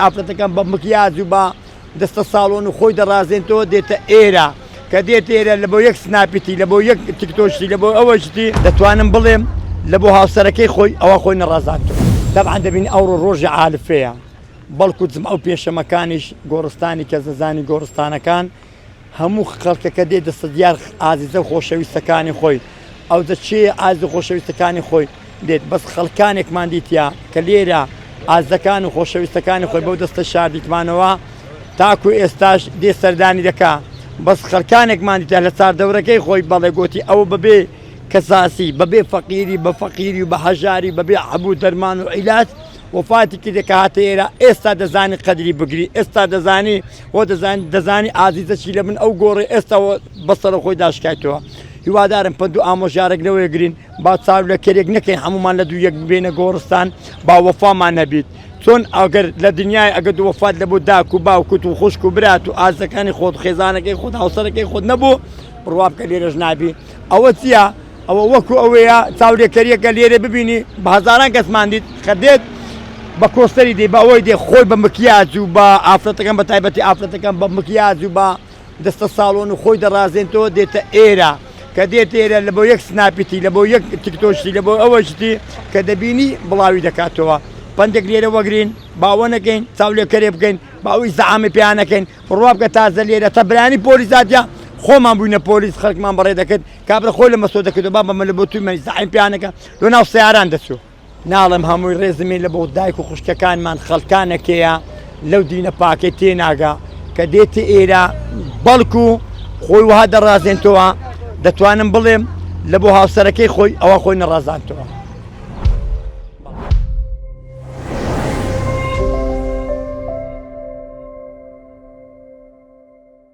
ئافرەتەکان بە مکیاج و بە دەستە ساڵۆن و خۆی دەڕازێنەوە دێتە ئێرە کە دێت ئێرە لە بۆ یەک سناپیتی لە بۆ یەک تیکتۆشتی لە بۆ ئەوەشتی دەتوانم بڵێم لە بۆ هاوسەرەکەی خۆی ئەوە خۆی نەڕازانتەوە. طبعاً دەبینی ئەوڕۆ ڕۆژی عالفەیە بەڵکو جمعە و پێشەمەکانیش گۆڕستانی کە زەزانی گۆڕستانەکان هەموو خەڵکەکە دێ دەستە دیار ئازیزە و خۆشەویستەکانی خۆی ئەو دەچێ ئاز و خۆشەویستەکانی خۆی دێت بەس خەڵکانێکمان دیتیا کە لێرە ئازەکان و خۆشەویستەکانی خۆی بەو دەستە شاردیتمانەوە تاکو ئێستاش دێ سەردانی دەکا بەس خەڵکانێکمان دیتە لە چاردەورەکەی خۆی بەڵێ گوتی ئەوە بەبێ کەساسی بەبێ فەقیری بە فەقیری و بە هەژاری بەبێ عەبوو دەرمان و عیلاج وفاتی کرد کە هاتە ئێرە ئێستا دەزانی قەدری بگری ئێستا دەزانی وە دەزانی ئازیزەچی لە من ئەو گۆڕی ئێستا بەسەرە خۆی داشکایتەوە. هیوادارم پند و ئامۆژارێک لەوەیە گرین با چاو لە کێرێک نەکەین هەمومان لە دوو یەک بێنە گۆڕستان با وەفامان نەبیت چۆن ئەگەر لە دنیای ئەگەر دوو وەفات لە بۆ داک و باوکوت و خوشک و برات و ئازەکانی خۆت خێزانەکەی خۆت هاوسەرەکەی خۆت نەبوو بڕوا بکە لێرەش نابی ئەوە چییە؟ ئەوە وەکو ئەوەیە چاولێکەریەکە لێرە ببینی بە هەزاران کەسمان دیت کە دێت بە کۆستەری دێ بە ئەوەی دێ خۆی بە مکیاج و بە ئافرەتەکان بە تایبەتی ئافرەتەکان بە مکیاج و بە دەستە ساڵۆن و خۆی دەڕازێنەوە دێتە ئێرە کە دێت ئێرە لە بۆ یەک سناپیتی لە بۆ یەک تیکتۆشتی لە بۆ ئەوەشتی کە دەبینی بڵاوی دەکاتەوە. پندێک لێرە وەگرین باوە نەکەین چاولێکەرێ بکەین باوی زەعامی پێیانەکەین بڕوا بکە تازە لێرە تەبرانی پۆلیساتیا خۆمان بووینە پۆلیس خەڵکمان بەڕێ دەکرد کابرا خۆی لە مەسۆ دەکرد و با بەمە لە بۆ توی زەعیم پێیانەکە لۆ ناو سیاران دەچوو. ناڵم هەمووی ڕێزمێ لە بۆ دایک و خوشکەکانمان خەڵکانەکەیە لەو دینە پاکەی تێناگا کە دێتە ئێرە بەڵکو خۆی وها دەڕازێنەوە دەتوانم بڵێم لە بۆ هاوسەرەکەی خۆی ئەوە خۆی نەڕازانتەوە.